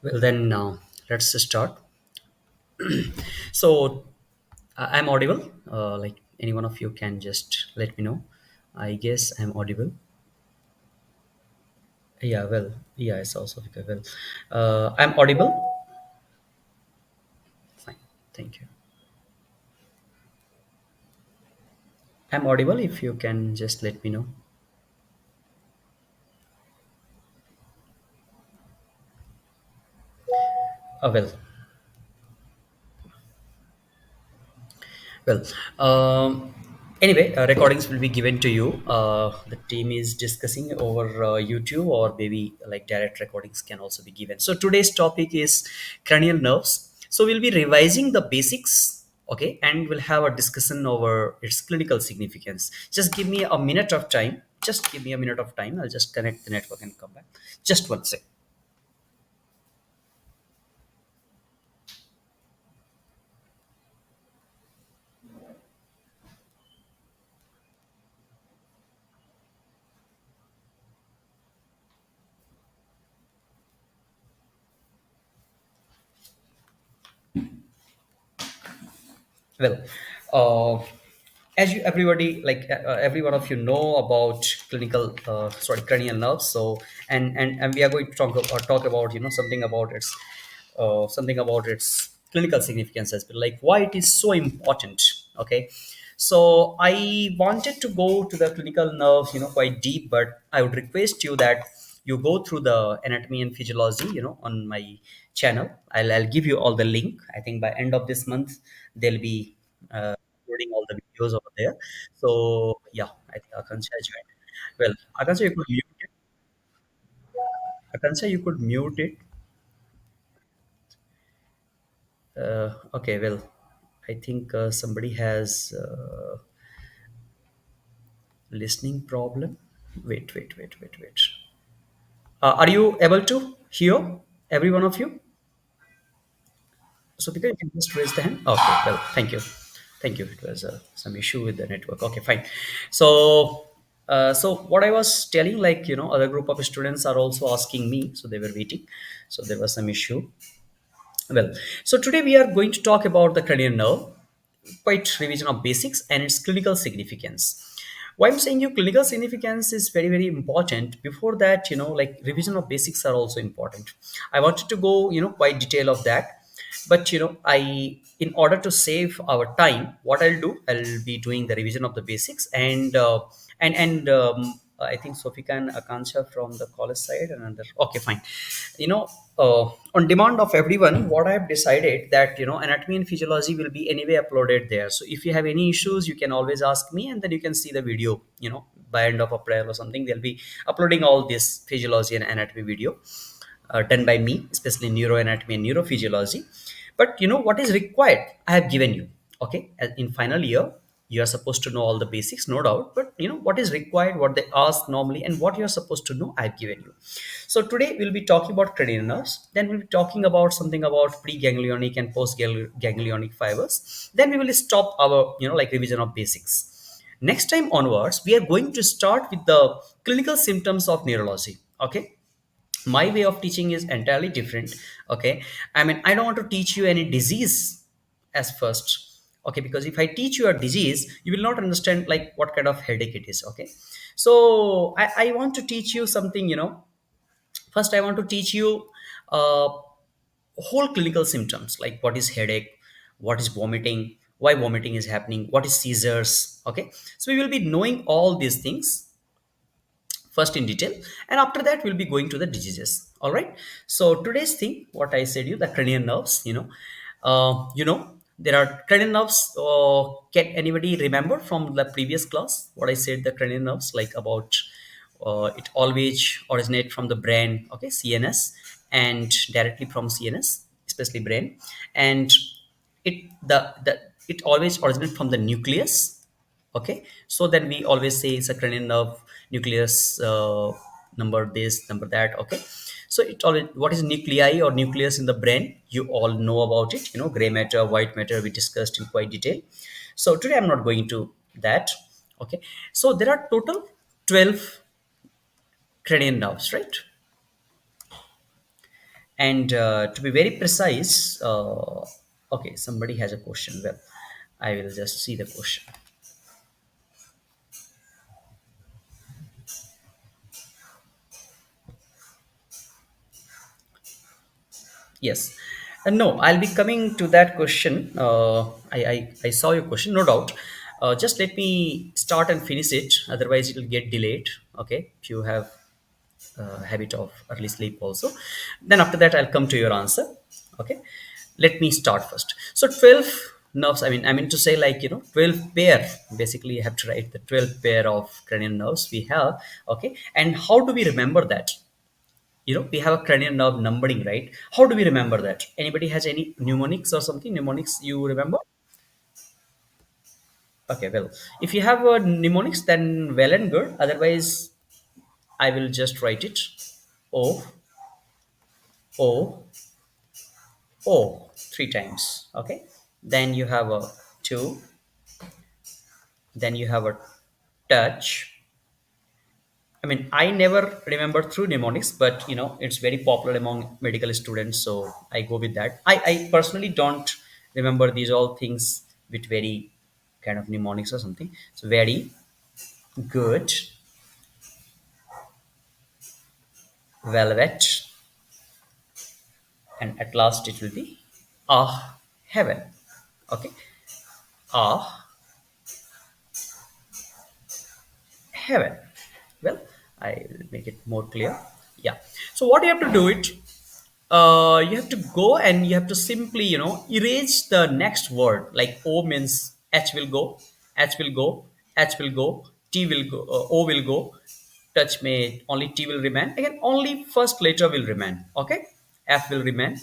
Well, then let's start. So, I'm audible. Like any one of you can just let me know. I guess I'm audible. Yeah, well, yeah, it's also okay. Well, I'm audible. Fine, thank you. I'm audible. If you can just let me know. Well, Well, anyway, recordings will be given to you. The team is discussing over YouTube, or maybe like direct recordings can also be given. So today's topic is cranial nerves. So we'll be revising the basics, okay, and we'll have a discussion over its clinical significance. Just give me a minute of time. Just give me a minute of time. I'll just connect the network and come back. Just one sec. Well, uh, as you everybody like every one of you know about clinical sorry cranial nerves. So and we are going to talk about something about its clinical significance as well, like why it is so important. Okay, so I wanted to go to the clinical nerves, quite deep, but I would request you that you go through the anatomy and physiology, on my channel. I'll give you all the link. I think by end of this month there'll be uploading all the videos over there. So yeah, I think Akansha joined. Well, Akansha, you could mute it. Akansha, you could mute it. Okay, well, I think somebody has listening problem. Wait. Are you able to hear every one of you? So because you can just raise the hand. Okay, well, thank you. Thank you. It was some issue with the network. Okay, fine. So, so what I was telling, like, other group of students are also asking me, so they were waiting. So there was some issue. Well, so today we are going to talk about the cranial nerve, quite revision of basics and its clinical significance. Why I'm saying you clinical significance is very, very important. Before that, like revision of basics are also important. I wanted to go, quite detail of that. But in order to save our time, what I'll be doing the revision of the basics and I think Sofika and Akansha from the college side and another. Okay, fine. You know, on demand of everyone, what I have decided that anatomy and physiology will be anyway uploaded there. So if you have any issues, you can always ask me, and then you can see the video. By end of April or something, they'll be uploading all this physiology and anatomy video done by me, especially neuroanatomy and neurophysiology. But what is required, I have given you. Okay, in final year, you are supposed to know all the basics, no doubt. But what is required, what they ask normally, and what you are supposed to know, I have given you. So today we'll be talking about cranial nerves. Then we'll be talking about something about preganglionic and postganglionic fibers. Then we will stop our like revision of basics. Next time onwards, we are going to start with the clinical symptoms of neurology. Okay, my way of teaching is entirely different. Okay, I mean, I don't want to teach you any disease as first. Okay, because if I teach you a disease, you will not understand like what kind of headache it is. Okay, so I want to teach you something. First I want to teach you uh, whole clinical symptoms, like what is headache, what is vomiting, why vomiting is happening, what is seizures. Okay, so we will be knowing all these things first in detail, and after that we'll be going to the diseases. All right, so today's thing, what I said you, the cranial nerves, there are cranial nerves. Can anybody remember from the previous class what I said, the cranial nerves, like about it always originate from the brain, okay, CNS, and directly from CNS, especially brain. And it always originates from the nucleus. Okay, so then we always say it's a cranial nerve nucleus, number this, number that. Okay, so it always, what is nuclei or nucleus in the brain, you all know about it, gray matter, white matter, we discussed in quite detail. So today I'm not going to that. Okay, so there are total 12 cranial nerves, right? And to be very precise, okay, somebody has a question. Well, I will just see the question. Yes. No, I'll be coming to that question. I saw your question, no doubt. Just let me start and finish it. Otherwise, it will get delayed. Okay. If you have habit of early sleep also, then after that, I'll come to your answer. Okay. Let me start first. So 12 nerves, I mean to say, like, 12 pair. Basically, you have to write the 12 pair of cranial nerves we have. Okay. And how do we remember that? We have a cranial nerve numbering, right? How do we remember that? Anybody has any mnemonics or something? Mnemonics you remember? Okay, well, if you have a mnemonics, then well and good. Otherwise, I will just write it. O o o three times. Okay, then you have a two, then you have a touch. I mean, I never remember through mnemonics, but it's very popular among medical students, so I go with that. I personally don't remember these all things with very kind of mnemonics or something. So very good, velvet, and at last it will be heaven. Okay, ah heaven. Well, I will make it more clear. Yeah. So what you have to do it, you have to go and you have to simply erase the next word. Like O means H will go, H will go, H will go, T will go, O will go, touch may only T will remain. Again, only first letter will remain. Okay, F will remain.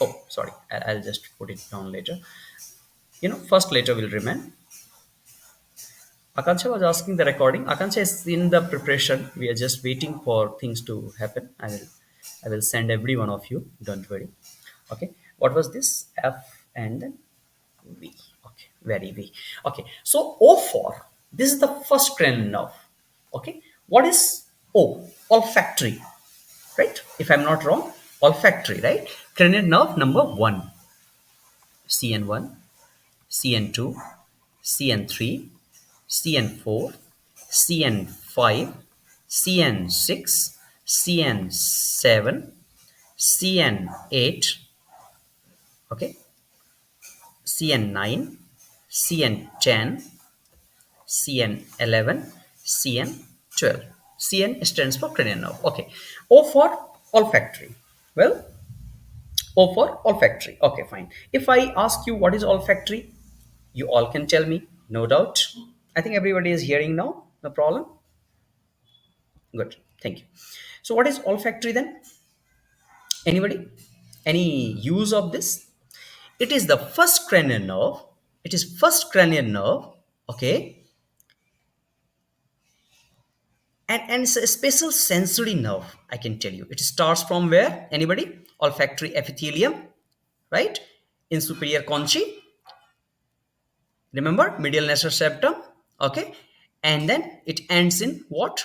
Oh, sorry, I'll just put it down later. First letter will remain. Akansha was asking the recording. Akansha is in the preparation. We are just waiting for things to happen. I will send every one of you. Don't worry. Okay. What was this? F and then V. Okay. Very V. Okay. So O4. This is the first cranial nerve. Okay. What is O? Olfactory. Right? If I'm not wrong, olfactory. Right? Cranial nerve number one. CN1. CN2, CN3, CN4, CN5, CN6, CN7, CN8, okay, CN9, CN10, CN11, CN12. CN stands for cranial nerve. Okay. O for olfactory. Well, O for olfactory. Okay, fine. If I ask you what is olfactory, you all can tell me, no doubt. I think everybody is hearing now. No problem. Good. Thank you. So, what is olfactory then? Anybody? Any use of this? It is the first cranial nerve. It is first cranial nerve. Okay, and it's a special sensory nerve. I can tell you. It starts from where? Anybody? Olfactory epithelium, right? In superior conchi. Remember, medial nasal septum. Okay, and then it ends in what?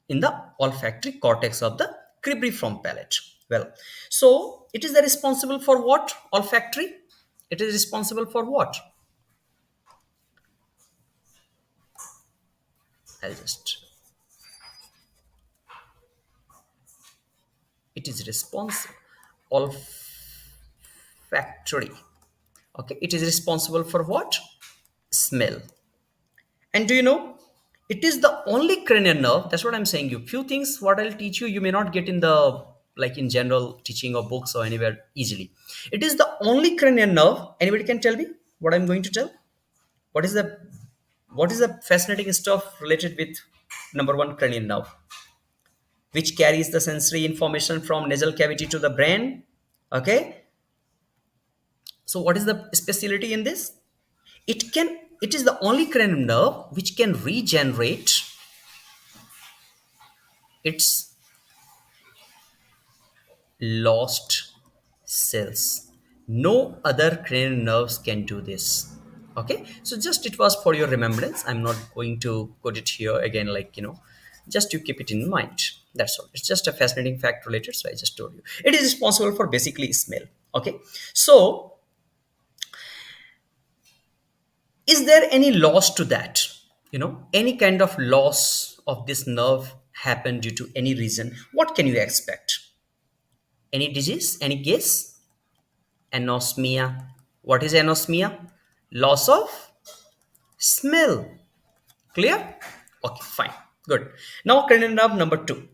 In the olfactory cortex of the cribriform palate. Well, so it is the responsible for what? Olfactory. It is responsible for what? I'll just. It is responsible. Olfactory. Okay, it is responsible for what? Smell. And do you know? It is the only cranial nerve. That's what I'm saying. You few things what I'll teach you, you may not get in the like in general teaching or books or anywhere easily. It is the only cranial nerve. Anybody can tell me what I'm going to tell? What is the fascinating stuff related with number one cranial nerve, which carries the sensory information from nasal cavity to the brain? Okay. So what is the speciality in this? It is the only cranial nerve which can regenerate its lost cells. No other cranial nerves can do this. Okay, so just it was for your remembrance. I'm not going to put it here again, like Just you keep it in mind. That's all. It's just a fascinating fact related, so I just told you. It is responsible for basically smell. Okay. So is there any loss to that? Any kind of loss of this nerve happen due to any reason? What can you expect? Any disease? Any guess? Anosmia. What is anosmia? Loss of smell. Clear? Okay, fine. Good. Now, cranial nerve number two.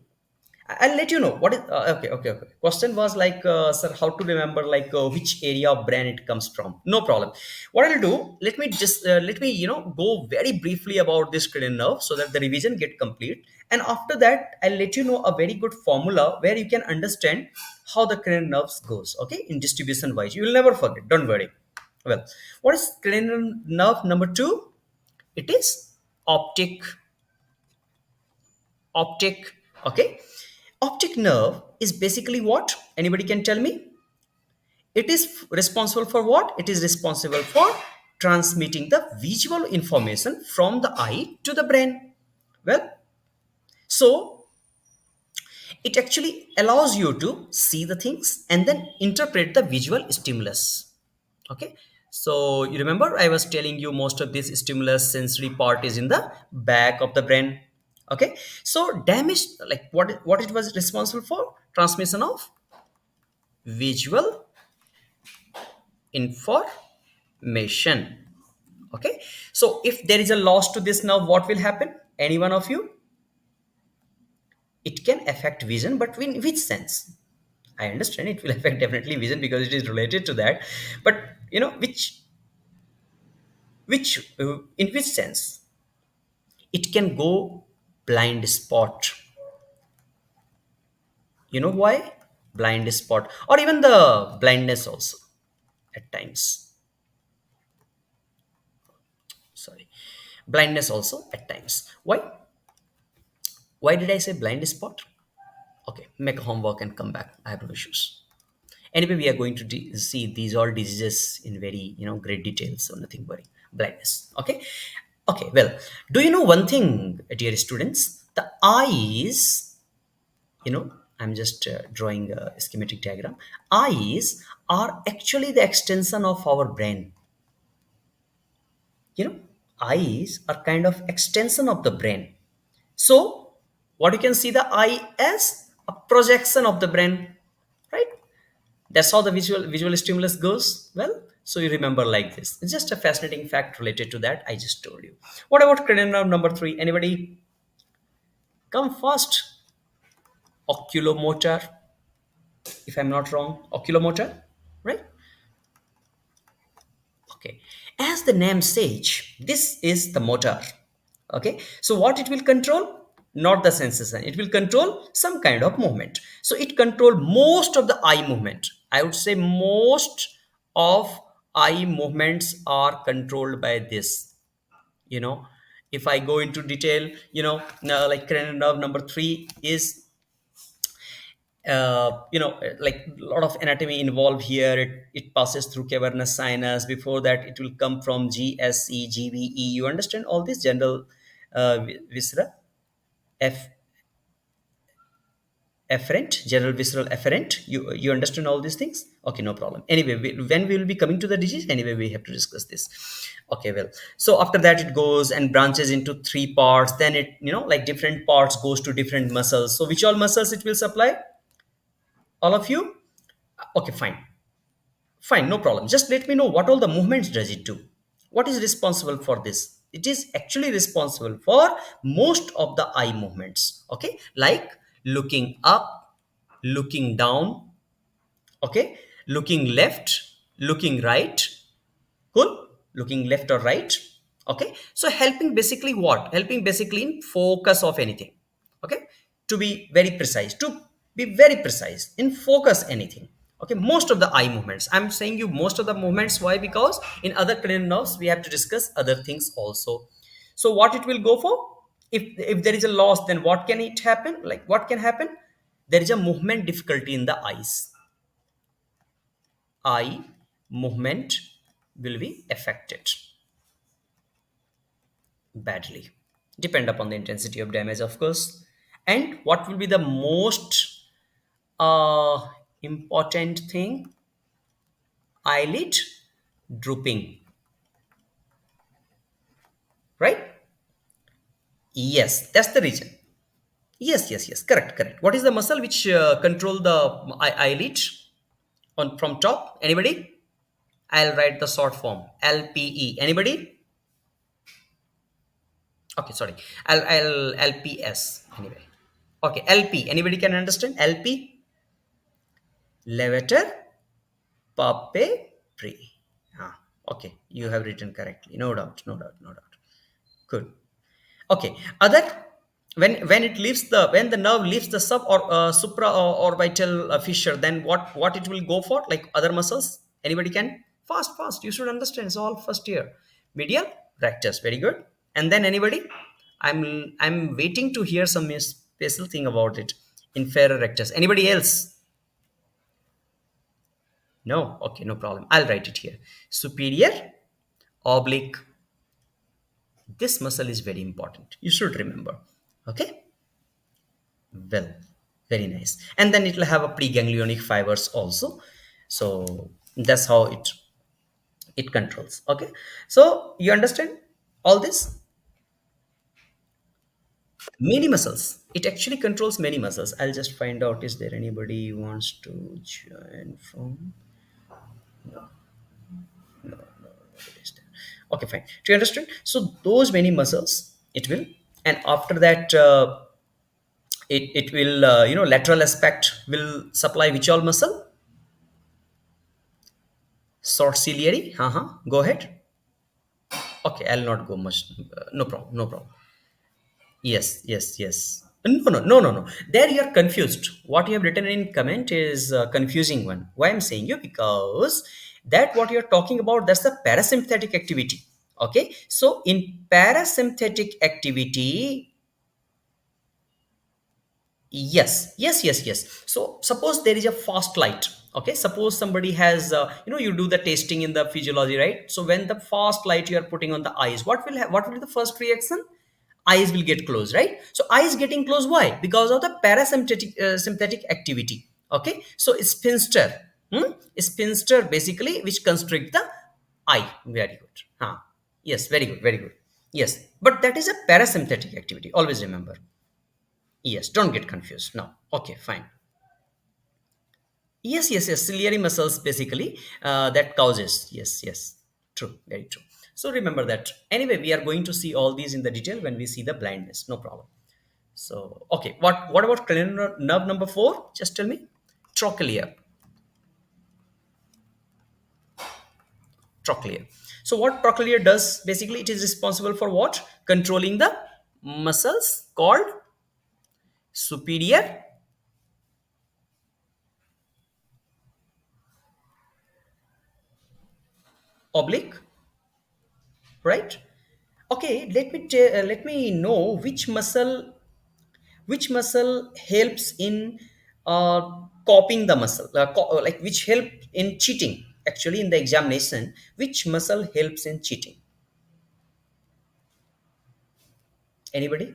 I'll let you know what is okay. Question was like, sir, how to remember like which area of brain it comes from? No problem. What I'll do, let me go very briefly about this cranial nerve so that the revision get complete. And after that, I'll let you know a very good formula where you can understand how the cranial nerves goes. Okay, in distribution wise, you will never forget. Don't worry. Well, what is cranial nerve number two? It is optic. Optic. Okay. Optic nerve is basically what? Anybody can tell me? It is responsible for what? It is responsible for transmitting the visual information from the eye to the brain. Well, so it actually allows you to see the things and then interpret the visual stimulus. Okay. So you remember I was telling you most of this stimulus sensory part is in the back of the brain. Okay. So damage, like what it was responsible for? Transmission of visual information. Okay. So if there is a loss to this nerve, what will happen? Any one of you? It can affect vision, but in which sense? I understand it will affect definitely vision because it is related to that. But in which sense? It can go blind spot. You know why? Blind spot, or even the blindness also at times. Sorry, blindness also at times. Why did I say blind spot? Okay, make a homework and come back. I have no issues. Anyway, we are going to see these all diseases in very great detail, so nothing worry. Blindness. Okay. Okay. Well, do you know one thing, dear students? The eyes. I'm just drawing a schematic diagram. Eyes are actually the extension of our brain. You know, eyes are kind of extension of the brain. So, what you can see the eye as a projection of the brain, right? That's how the visual stimulus goes. Well, so you remember like this. It's just a fascinating fact related to that I just told you. What about cranial nerve number three? Anybody come first? Oculomotor, if I'm not wrong. Oculomotor, right? Okay. As the name says, this is the motor. Okay. So what it will control? Not the sensation. It will control some kind of movement. So it control most of the eye movement. I would say most of eye movements are controlled by this. You know, if I go into detail, like cranial nerve number three is like a lot of anatomy involved here. It passes through cavernous sinus. Before that, it will come from GSE, GVE. You understand all this general viscera, F afferent, general visceral afferent. You understand all these things? Okay, no problem. Anyway, when we will be coming to the disease, anyway, we have to discuss this. Okay, well, so after that, it goes and branches into three parts. Then it like different parts goes to different muscles. So which all muscles it will supply? All of you? Okay, fine. Fine, no problem. Just let me know what all the movements does it do. What is responsible for this? It is actually responsible for most of the eye movements. Okay, like looking up, looking down. Okay, looking left, looking right. Cool. Looking left or right. Okay. So helping basically what? Helping basically in focus of anything. Okay. To be very precise. To be very precise in focus anything. Okay. Most of the eye movements. I'm saying you most of the movements. Why? Because in other cranial nerves we have to discuss other things also. So what it will go for? If there is a loss, then what can it happen? Like what can happen? There is a movement difficulty in the eyes. Eye movement will be affected badly. Depend upon the intensity of damage, of course. And what will be the most important thing? Eyelid drooping, right? Yes, that's the reason. Yes, yes, yes. Correct, correct. What is the muscle which control the eyelid on from top? Anybody? I'll write the short form. LPE. Anybody? Okay, sorry. I'll LPS. Anyway. Okay, LP. Anybody can understand? LP. Levator pape pre. Ah, okay. You have written correctly. No doubt. No doubt. No doubt. Good. Okay. Other, when it leaves the when the nerve leaves the sub or supra or orbital fissure, then what it will go for? Like other muscles. Anybody can? Fast, fast. You should understand. It's all first year. Medial rectus. Very good. And then anybody? I'm waiting to hear some special thing about it. Inferior rectus. Anybody else? No. Okay. No problem. I'll write it here. Superior oblique. This muscle is very important. You should remember. Okay. Well, very nice. And then it will have a preganglionic fibers also. So that's how it controls. Okay. So you understand all this? Many muscles. It actually controls many muscles. I'll just find out, is there anybody who wants to join from? Nobody is there. Okay, fine. Do you understand? So those many muscles it will, and after that it will lateral aspect will supply which all muscle? Short ciliary. Go ahead. Okay, I'll not go much. No problem. No problem. Yes, yes, yes. No, no, no, no, no. There you are confused. What you have written in comment is a confusing one. Why I'm saying you? Because that what you're talking about, that's the parasympathetic activity. Okay. So in parasympathetic activity, yes, yes, yes, yes. So suppose there is a fast light. Okay, suppose somebody has, you do the testing in the physiology, right? So when the fast light you are putting on the eyes, what will be the first reaction? Eyes will get closed, right? So eyes getting closed, why? Because of the parasympathetic sympathetic activity. Okay, so sphincter, sphincter basically which constrict the eye. Very good. Yes, very good, very good. Yes, but that is a parasympathetic activity. Always remember. Yes, don't get confused. No. Okay, fine. Yes, yes, yes. Ciliary muscles basically that causes. Yes, yes. True, very true. So remember that. Anyway, we are going to see all these in the detail when we see the blindness. No problem. So okay, what about cranial nerve number 4? Just tell me. Trochlea. Trochlea. So what trochlea does? Basically, it is responsible for what? Controlling the muscles called superior oblique, right? Okay, let me know which muscle helps in copying the muscle, like which help in cheating. Actually, in the examination, which muscle helps in cheating? Anybody?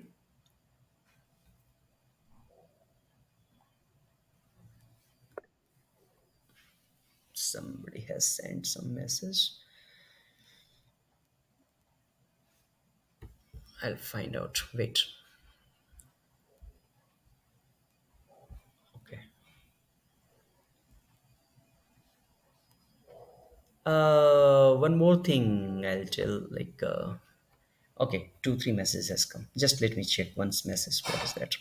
Somebody has sent some message. I'll find out. Wait. Okay. One more thing I'll tell. Like, okay, 2, 3 messages has come. Just let me check once message. What is that?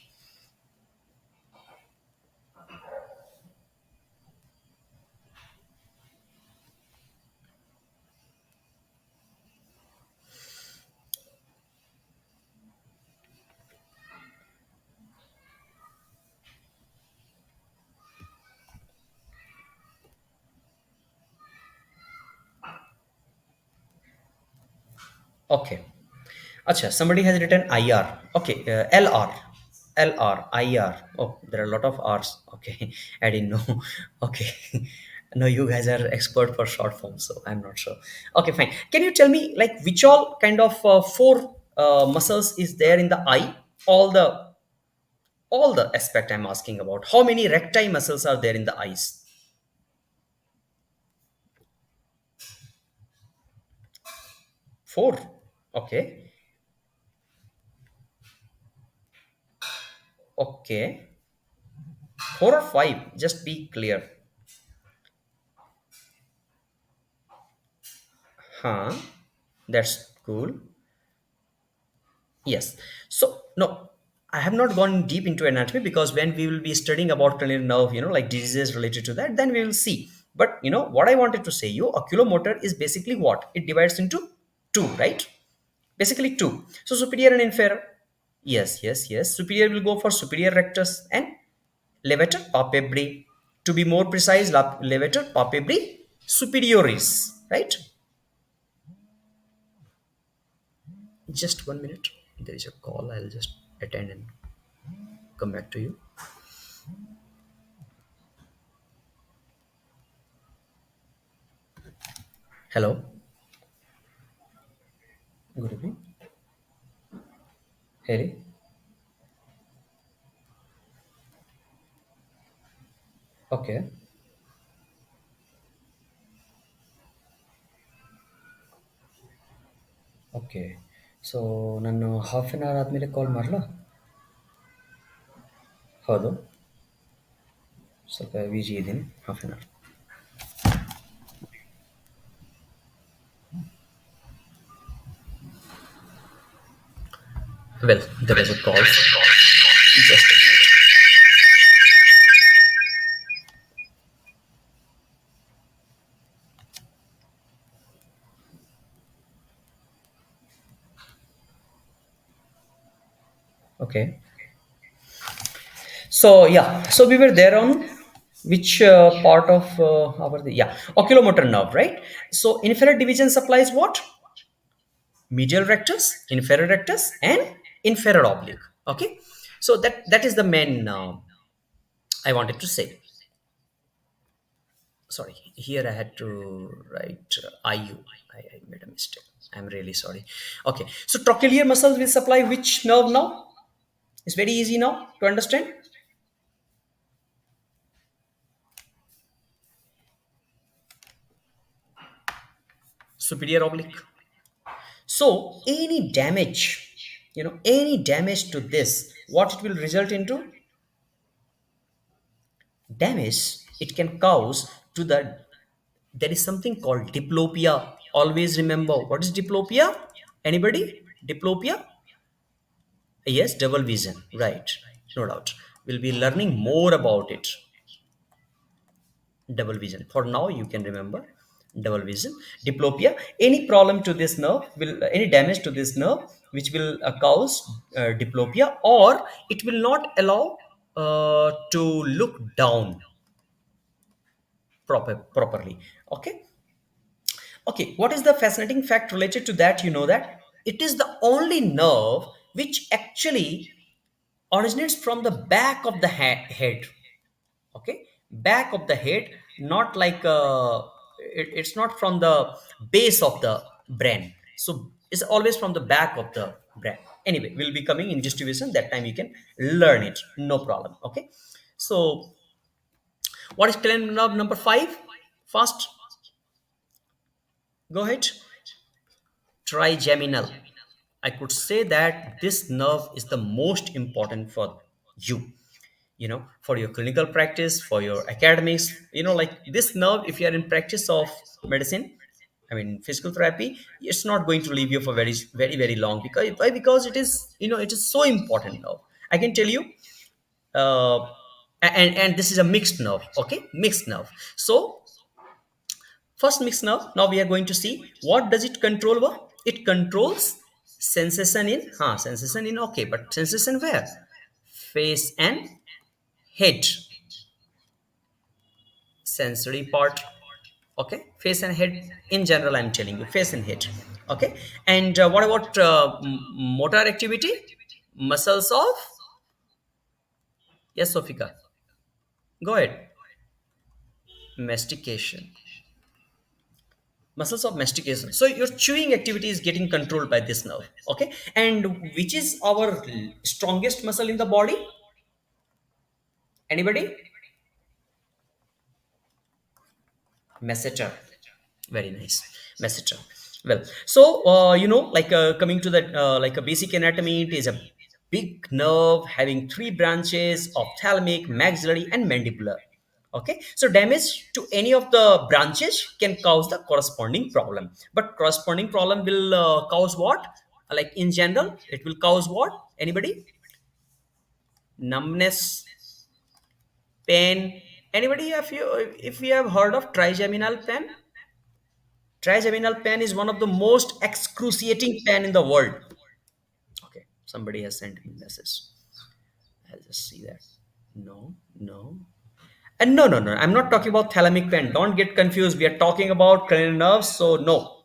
Okay. Acha, somebody has written IR. Okay, LR. LR, IR. Oh, there are a lot of R's. Okay, I didn't know. Okay. No, you guys are expert for short form, so I'm not sure. Okay, fine. Can you tell me like which all kind of four? muscles is there in the eye? All the aspect I'm asking about. How many recti muscles are there in the eyes? Four. Okay. Okay. Four or five? Just be clear. Huh? That's cool. Yes. So no, I have not gone deep into anatomy because when we will be studying about cranial nerve, like diseases related to that, then we will see. But what I wanted to say you, oculomotor is basically what? It divides into two, right? Basically two. So superior and inferior. Yes, yes, yes. Superior will go for superior rectus and levator palpebri. To be more precise, levator palpebri superioris, right? Just 1 minute. There is a call. I'll just attend and come back to you. Hello. Good evening. Harry. Okay. Okay so ನಾನು half an hour ಆದಮೇಲೆ call ಮಾಡಲಾ? ಹೌದು, ಸ್ವಲ್ಪ busy ಇದ್ದೀನಿ. Half an hour. Well, there was a call. Just a minute. Okay. So yeah, so we were there on which part of our yeah, oculomotor nerve, right? So inferior division supplies what? Medial rectus, inferior rectus, and inferior oblique. Okay, so that is the main I wanted to say. Sorry, here I had to write IU. I made a mistake. I'm really sorry. Okay, so trochlear muscles will supply which nerve now? It's very easy now to understand. Superior oblique. So any damage to this, what it will result into? Damage it can cause to the, there is something called diplopia. Always remember what is diplopia? Anybody? Diplopia? Yes, double vision. Right. No doubt. We'll be learning more about it. Double vision. For now, you can remember double vision. Diplopia. Any problem to this nerve will, any damage to this nerve, which will cause diplopia, or it will not allow to look down properly. Okay. Okay. What is the fascinating fact related to that? You know that it is the only nerve which actually originates from the back of the head. Okay, back of the head, not like it's not from the base of the brain, so it's always from the back of the brain. Anyway, we'll be coming in distribution, that time you can learn it, no problem. Okay, so what is cranial nerve number 5? Fast, go ahead. Trigeminal. I could say that this nerve is the most important for you, for your clinical practice, for your academics. Like this nerve, if you are in practice of medicine, I mean physical therapy, it's not going to leave you for very very very long. Because why? Because it is, it is so important nerve. I can tell you. Uh, and this is a mixed nerve. Okay, mixed nerve. So first mixed nerve, now we are going to see what does it control over. It controls sensation in, sensation in, okay, but sensation where? Face and head, sensory part. Okay, face and head in general, I'm telling you, face and head. Okay, and what about motor activity, muscles of, yes Sofika, go ahead. Mastication. muscles of mastication. So your chewing activity is getting controlled by this nerve. Okay, and which is our strongest muscle in the body? Anybody? Masseter. Very nice. Masseter. Well, so coming to that, like a basic anatomy, it is a big nerve having three branches: ophthalmic, maxillary, and mandibular. Okay, so damage to any of the branches can cause the corresponding problem, but corresponding problem will cause what? Like in general, it will cause what? Anybody? Numbness, pain. Anybody? If you have heard of trigeminal pain? Trigeminal pain is one of the most excruciating pain in the world. Okay, somebody has sent me a message. I'll just see that. No, no. And no, no, no. I'm not talking about thalamic pain. Don't get confused. We are talking about cranial nerves. So, no.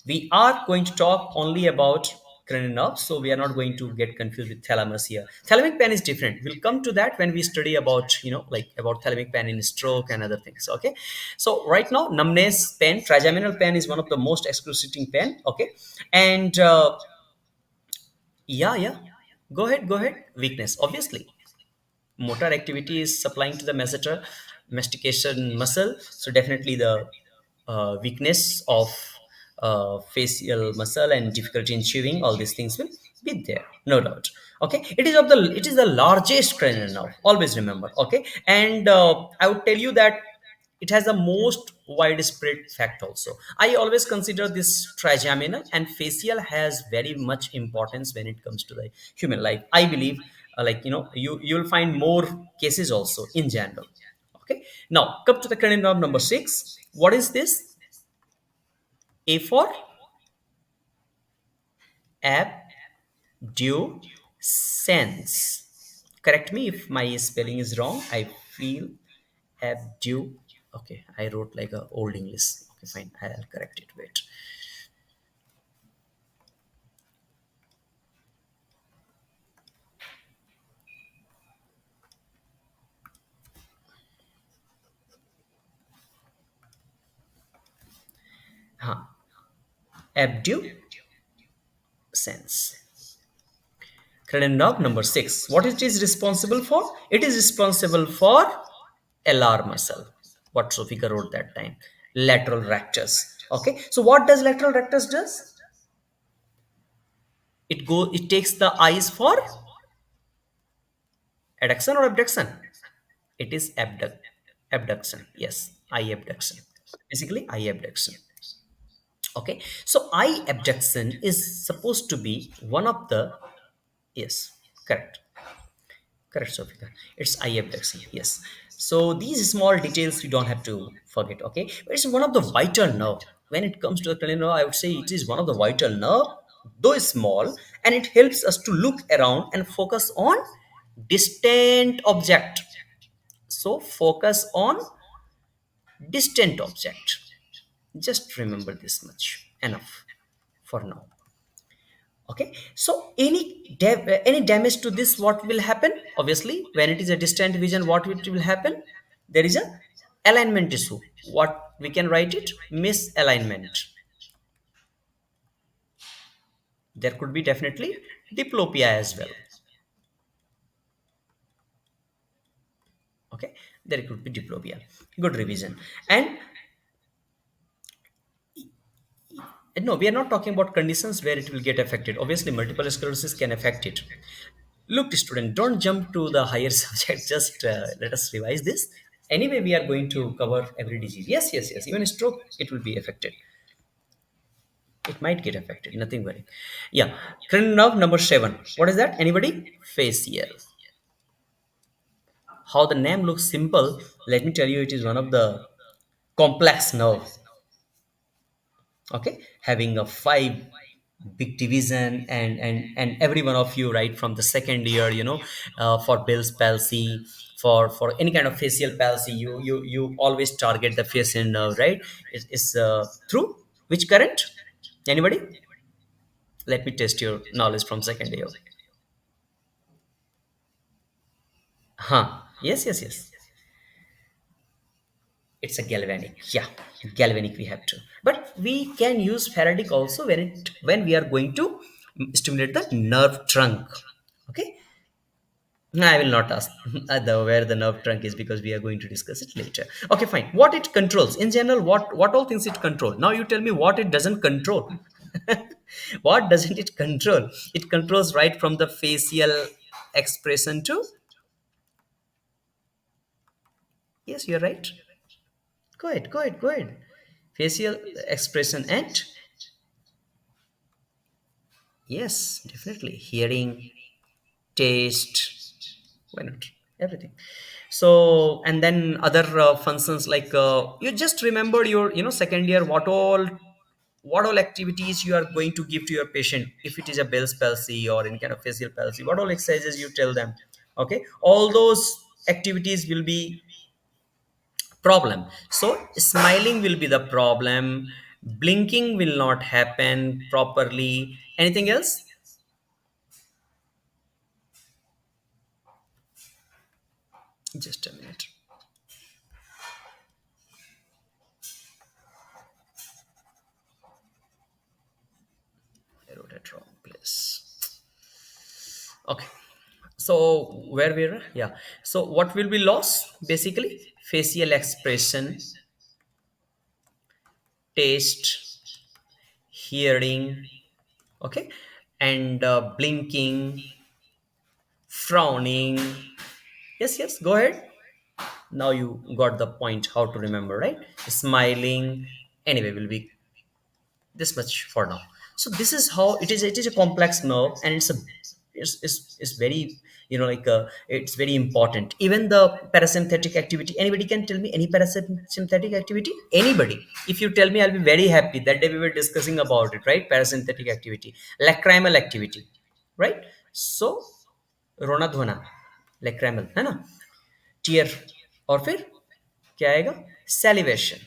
We are going to talk only about cranial nerves. So, we are not going to get confused with thalamus here. Thalamic pain is different. We'll come to that when we study about, like about thalamic pain in stroke and other things. Okay. So, right now, numbness pain, trigeminal pain is one of the most excruciating pain. Okay. And yeah, yeah. Go ahead. Weakness, obviously. Motor activity is supplying to the masseter mastication muscle, so definitely the weakness of facial muscle and difficulty in chewing, all these things will be there, no doubt. Okay, it is the largest cranial nerve, always remember. Okay, and I would tell you that it has the most widespread fact also. I always consider this trigeminal and facial has very much importance when it comes to the human life. I believe you'll find more cases also in general. Okay, now come to the cranial nerve number 6. What is this? A for abducens. Correct me if my spelling is wrong. I feel abdu. Okay, I wrote like a old English. Okay, fine, I'll correct it. Wait. Huh. Abducens. Cranial nerve number 6. What it is responsible for? It is responsible for LR muscle. What Sofika wrote that time. Lateral rectus. Okay. So what does lateral rectus does? It takes the eyes for adduction or abduction. It is abduction. Yes. Eye abduction. Basically eye abduction. Okay. So eye abduction is supposed to be one of the, yes, correct. Correct, Sofika. It's eye abduction. Yes. So these small details you don't have to forget. Okay, but it's one of the vital nerve. When it comes to the cranial nerve, I would say it is one of the vital nerve, though it's small, and it helps us to look around and focus on distant object. So focus on distant object. Just remember this much. Enough for now. Okay, so any damage to this, what will happen? Obviously when it is a distant vision, what will happen? There is a alignment issue. What we can write it? Misalignment. There could be definitely diplopia as well. Okay, there could be diplopia. Good revision. And no, we are not talking about conditions where it will get affected. Obviously multiple sclerosis can affect it. Look, student, don't jump to the higher subject. Just let us revise this. Anyway, we are going to cover every disease. Yes, yes, yes. Even stroke, it will be affected. It might get affected. Nothing worry. Yeah. Cranial nerve number 7. What is that? Anybody? Facial. How the name looks simple. Let me tell you, it is one of the complex nerve. Okay, having a 5 big division, and every one of you, right from the second year, for Bell's palsy, for any kind of facial palsy, you always target the facial nerve, right? It's through which current? Anybody? Let me test your knowledge from second year. Huh? Yes, yes, yes. It's a galvanic. Yeah, galvanic we have to. But we can use Faradic also when we are going to stimulate the nerve trunk. Okay. No, I will not ask where the nerve trunk is because we are going to discuss it later. Okay, fine. What it controls in general? What all things it control? Now you tell me what it doesn't control. What doesn't it control? It controls right from the facial expression to. Yes, you're right. Go ahead. Go ahead. Go ahead. Facial expression and yes, definitely hearing, taste. Why not? Everything. So and then other functions like you just remember your second year what all activities you are going to give to your patient if it is a Bell's palsy or any kind of facial palsy, what all exercises you tell them. Okay, all those activities will be problem. So smiling will be the problem, blinking will not happen properly. Anything else? Just a minute. I wrote it wrong place. Okay, so where we were, yeah. So what will be lost? Basically facial expression, taste, hearing, okay, and blinking, frowning. Yes, yes, go ahead. Now you got the point how to remember, right? Smiling. Anyway, will be this much for now. So this is how it is a complex nerve, and it's very like it's very important. Even the parasympathetic activity, anybody can tell me any parasympathetic activity? Anybody? If you tell me, I'll be very happy. That day we were discussing about it, right? Parasympathetic activity, lacrimal activity, right? So रोना धोना, lacrimal है ना, tear, और फिर क्या आएगा? Salivation.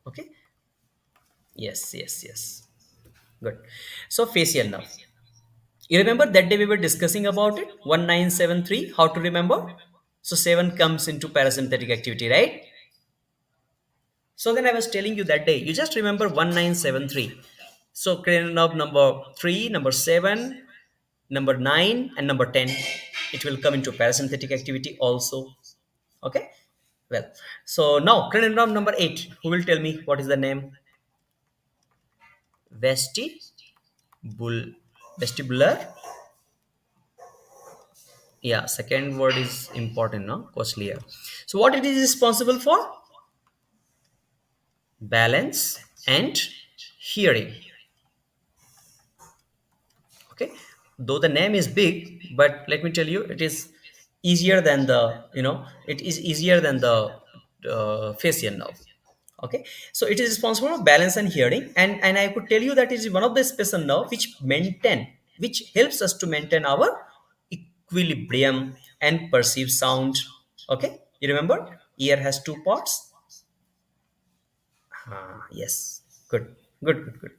Okay. Yes, yes, yes. Good. So facial nerve. You remember that day we were discussing about it? 1973, how to remember? So 7 comes into parasympathetic activity, right? So then I was telling you that day, you just remember 1973. So cranial nerve number 3, number 7, number 9, and number 10. It will come into parasympathetic activity also. Okay? Well, so now cranial nerve number 8. Who will tell me what is the name? Vestibular. Yeah, second word is important, no? Costlier. So what it is responsible for? Balance and hearing. Okay, though the name is big, but let me tell you, it is easier than it is easier than the facial nerve. Okay, so it is responsible for balance and hearing, and I could tell you that it is one of the special nerve which helps us to maintain our equilibrium and perceive sound. Okay, you remember ear has two parts. Yes, good, good, good, good.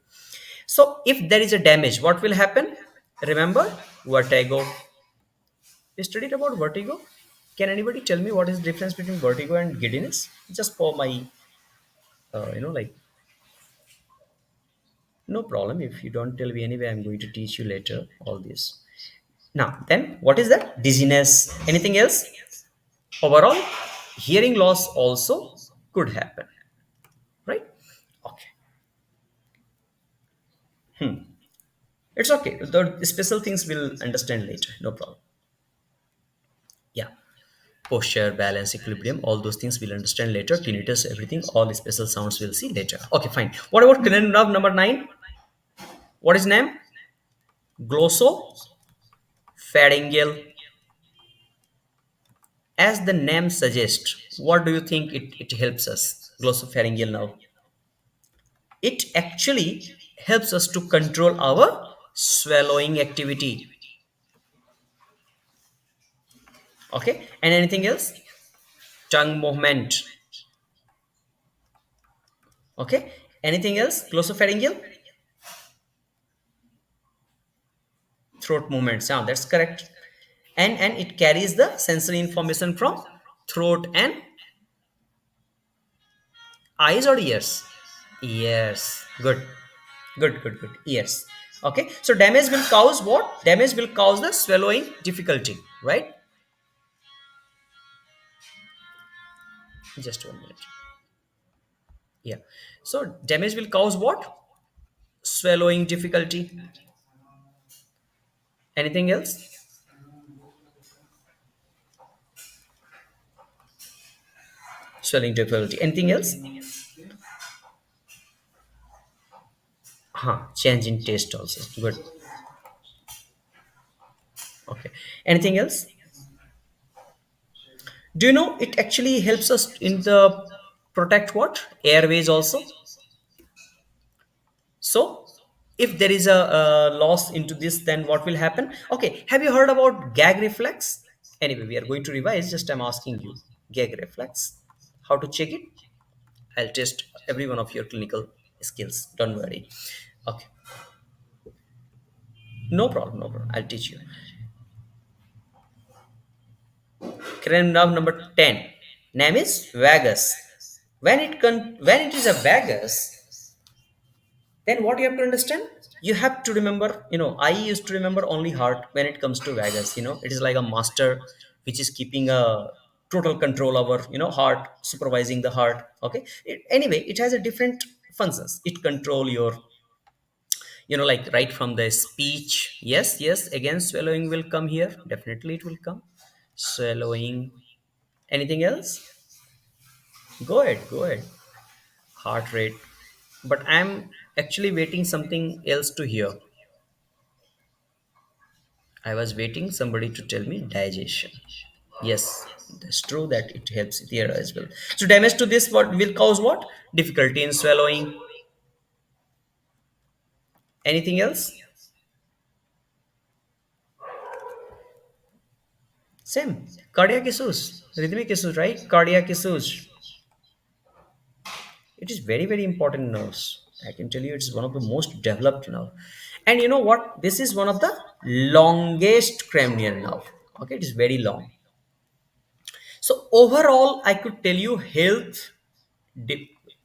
So if there is a damage, what will happen? Remember vertigo. We studied about vertigo. Can anybody tell me what is the difference between vertigo and giddiness? Just for my, like, no problem. If you don't tell me anyway, I'm going to teach you later all this. Now, then, what is that? Dizziness. Anything else? Overall, hearing loss also could happen, right? Okay. It's okay. The special things we'll understand later. No problem. Yeah. Posture, balance, equilibrium, all those things we'll understand later. Tinnitus, everything, all special sounds we'll see later. Okay, fine. What about cranial nerve number 9? What is name? Glossopharyngeal. As the name suggests, what do you think it helps us? Glossopharyngeal nerve. It actually helps us to control our swallowing activity. Okay, and anything else? Tongue movement. Okay, anything else? Glossopharyngeal? Throat movements. Yeah, that's correct. And it carries the sensory information from throat and Eyes or ears? Ears. Good. Good, good, good. Ears. Okay. So damage will cause what? Damage will cause the swallowing difficulty, right? Just 1 minute. Yeah. So damage will cause what? Swallowing difficulty. Anything else? Swallowing difficulty. Anything else? Huh. Change in taste also. Good. Okay. Anything else? Do you know it actually helps us in the protect what? Airways also. So if there is a loss into this, then what will happen? Okay. Have you heard about gag reflex? Anyway, we are going to revise. Just I'm asking you. Gag reflex. How to check it? I'll test every one of your clinical skills. Don't worry. Okay. No problem. No problem. I'll teach you. Cranial number 10. Name is vagus. When it is a vagus, then what you have to understand, you have to remember, I used to remember only heart when it comes to vagus. It is like a master which is keeping a total control over heart, supervising the heart. Okay. Anyway, it has a different functions. It control your, like right from the speech. Yes, yes, again swallowing will come here, definitely it will come. Swallowing. Anything else? Go ahead, go ahead. Heart rate. But I'm actually waiting something else to hear. I was waiting somebody to tell me digestion. Yes, that's true that it helps here as well. So damage to this what will cause what? Difficulty in swallowing. Anything else? Same. Cardiac issues, rhythmic issues, right? Cardiac issues. It is very, very important nerves. I can tell you it's one of the most developed nerve. And you know what? This is one of the longest cranial nerve. Okay, it is very long. So overall, I could tell you health,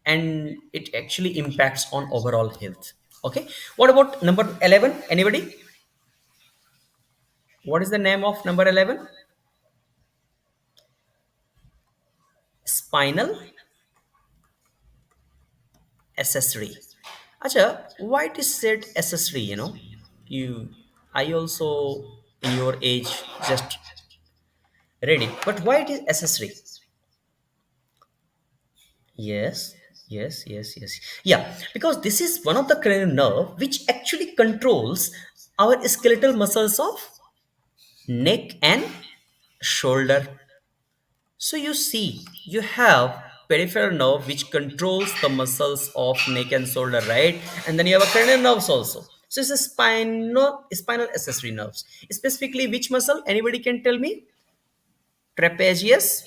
and it actually impacts on overall health. Okay. What about number 11? Anybody? What is the name of number 11? Spinal accessory. Acha, why it is said accessory? You, I also in your age just read it, but why it is accessory? Yes, yes, yes, yes. Yeah, because this is one of the cranial nerve which actually controls our skeletal muscles of neck and shoulder. So you see, you have peripheral nerve which controls the muscles of neck and shoulder, right? And then you have a cranial nerves also. So it's a spinal accessory nerves. Specifically, which muscle? Anybody can tell me? Trapezius.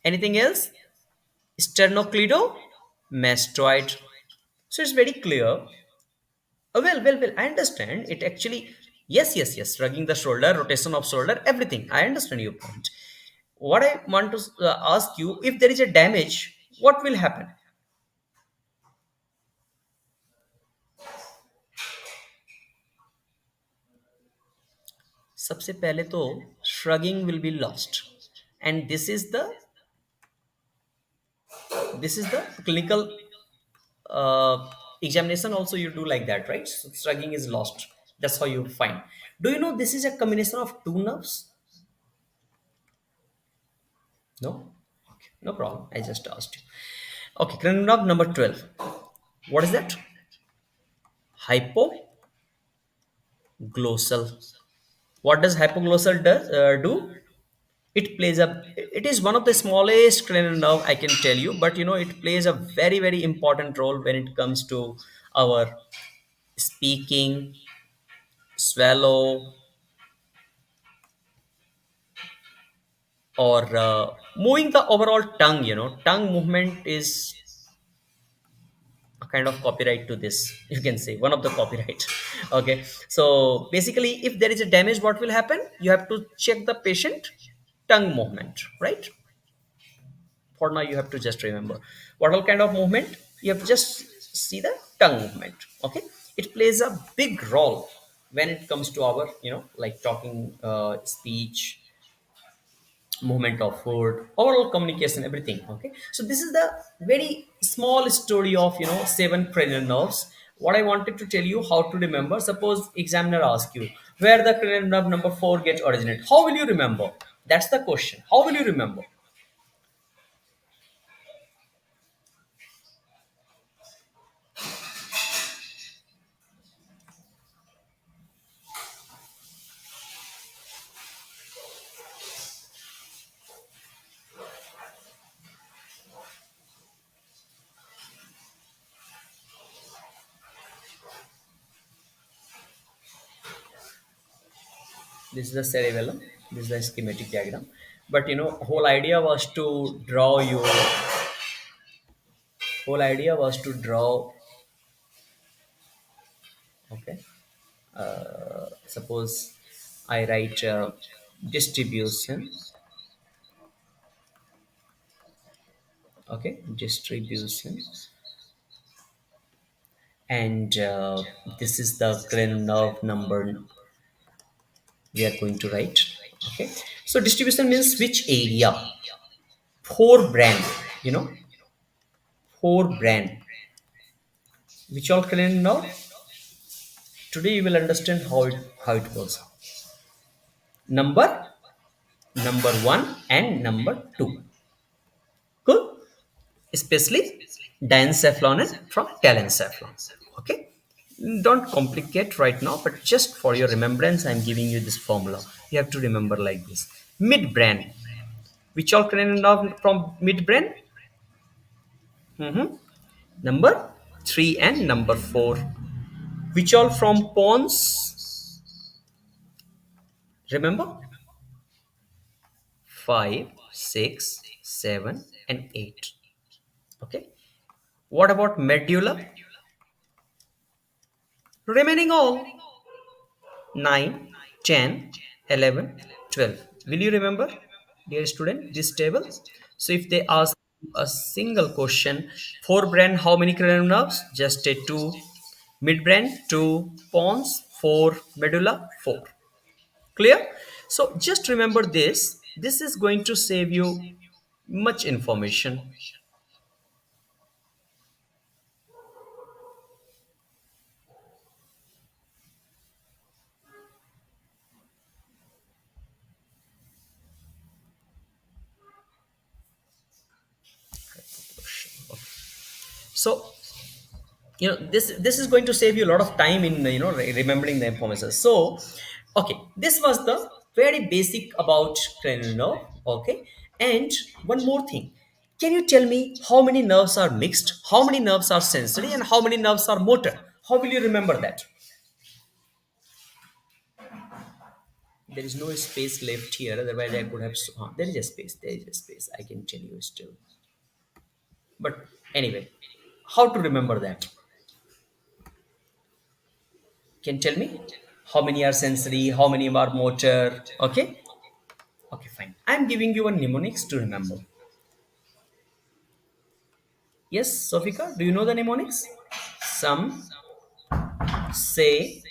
Anything else? Sternocleidomastoid. So it's very clear. Well. I understand. It actually, yes, yes, yes. Shrugging the shoulder, rotation of shoulder, everything. I understand your point. What I want to ask you, if there is a damage, what will happen? सबसे पहले तो shrugging will be lost, and this is the clinical examination also you do like that, right? So shrugging is lost. That's how you find. Do you know this is a combination of two nerves? No. Okay, no problem. I just asked you. Okay, cranial nerve number 12. What is that? Hypoglossal. What does hypoglossal do? It is one of the smallest cranial nerve, I can tell you, but it plays a very, very important role when it comes to our speaking, swallow, or moving the overall tongue. Tongue movement is a kind of copyright to this, you can say one of the copyright. Okay, so basically if there is a damage, what will happen? You have to check the patient tongue movement, right? For now, you have to just remember what all kind of movement. You have to just see the tongue movement. Okay, it plays a big role when it comes to our, like talking, speech, movement of food, overall communication, everything. Okay, so this is the very small story of, seven cranial nerves. What I wanted to tell you how to remember. Suppose examiner asks you where the cranial nerve number 4 gets originated. How will you remember? That's the question. How will you remember? This is the cerebellum. This is the schematic diagram. But whole idea was to draw your whole idea was to draw. Okay, suppose I write distribution. Okay, distribution, and this is the cranial nerve number we are going to write. Okay, so distribution means which area. Four brand, you know four brand, which all cranial nerve. Today you will understand how it goes. Number one and number two. Cool. Especially diencephalon and from telencephalon. Okay, don't complicate right now, but just for your remembrance I'm giving you this formula. You have to remember like this. Midbrain, which all cranial nerve from midbrain. Number 3 and number 4, which all from pons. Remember, 5, 6, 7, and 8. Okay, what about medulla? Remaining all 9, 10, 11, 12. Will you remember, dear student, this table? So if they ask a single question, forebrain, how many cranial nerves? Just a 2. Midbrain, 2. Pons, 4. Medulla, 4. Clear? So just remember this. This is going to save you much information. So this is going to save you a lot of time in remembering the information. So okay, this was the very basic about cranial nerve. Okay, and one more thing. Can you tell me how many nerves are mixed, how many nerves are sensory, and how many nerves are motor? How will you remember that? There is no space left here, otherwise I could have there is a space, I can tell you still. But anyway, how to remember that? Can tell me how many are sensory, how many are motor? Okay, okay, fine. I'm giving you a mnemonics to remember. Yes, Sofika, do you know the mnemonics? Some say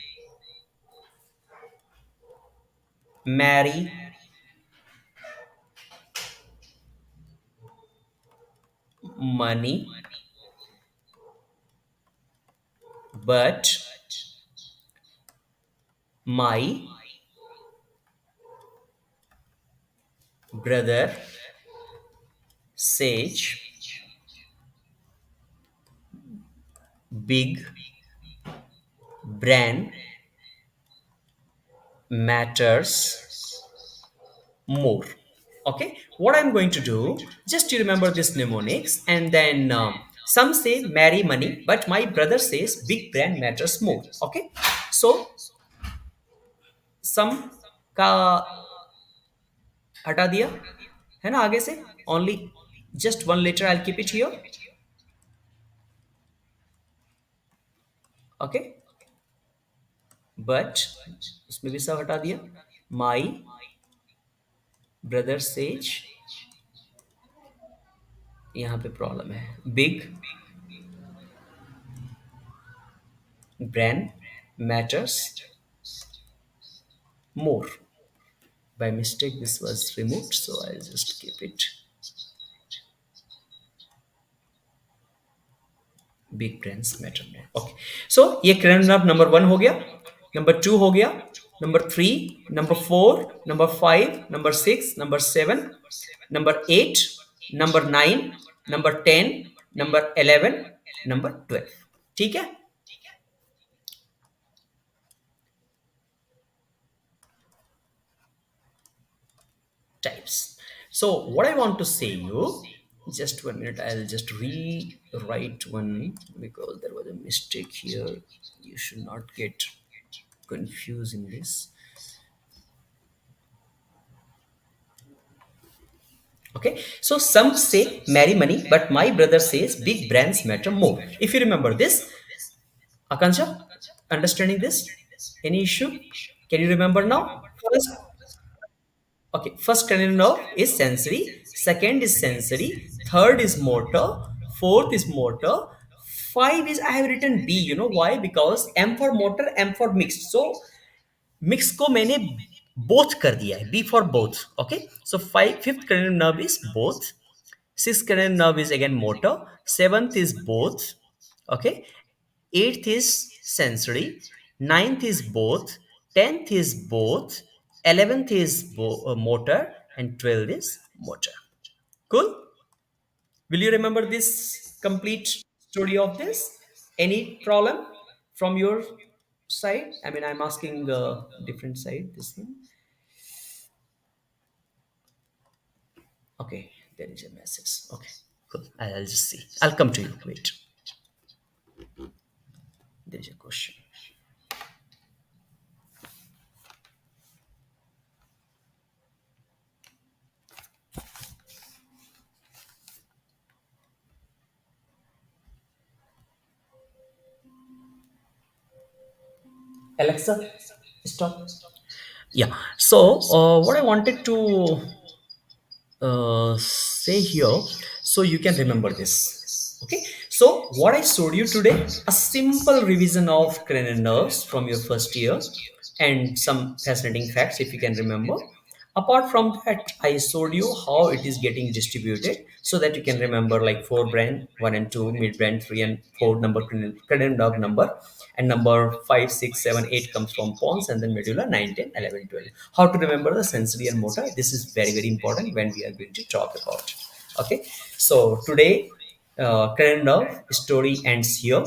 marry, money, but my brother sage, big brand matters more. Okay, what I'm going to do, just to remember this mnemonics, and then some say marry money, but my brother says big brand matters more. Okay, so सम का हटा दिया है ना आगे से. Only just one letter I keep it here. Okay, but उसमें भी सब हटा दिया. माई ब्रदर सेज यहाँ पे प्रॉब्लम है. Big brain matters more. By mistake, this was removed, so I'll just keep it. Big brains matter more. Okay. So ये cranial nerve number 1 हो गया, number 2 हो गया, number 3, number 4, number 5, number 6, number 7, number 8, number 9, number 10, number 11, number 12. ठीक है. Types. So what I want to say you, just 1 minute, I'll just rewrite one because there was a mistake here. You should not get confused in this. Okay, so some say marry money, but my brother says big brands matter more. If you remember this, Akansha, understanding this? Any issue? Can you remember now? First, okay, first cranial nerve is sensory, second is sensory, third is motor, fourth is motor, five is I have written B. You know why? Because M for motor, M for mixed. So mix को मैंने both कर दिया है, B for both. Okay, so fifth cranial nerve is both, sixth cranial nerve is again motor, seventh is both. Okay, eighth is sensory, ninth is both, 10th is both, 11th is motor, and 12th is motor. Cool. Will you remember this complete story of this? Any problem from your side? I mean, I'm asking the different side this thing. Okay, there is a message. Okay, cool. I'll just see. I'll come to you. Wait. There is a question. Alexa, stop. Yeah. So, what I wanted to say here, so you can remember this. Okay, so what I showed you today, a simple revision of cranial nerves from your first year and some fascinating facts if you can remember. Apart from that, I showed you how it is getting distributed so that you can remember like four brain 1 and 2, mid brain 3 and 4 number cranial nerve number, and number 5, 6, 7, 8 comes from pons, and then medulla 9, 10, 11, 12. How to remember the sensory and motor? This is very, very important when we are going to talk about. Okay, so today cranial nerve story ends here.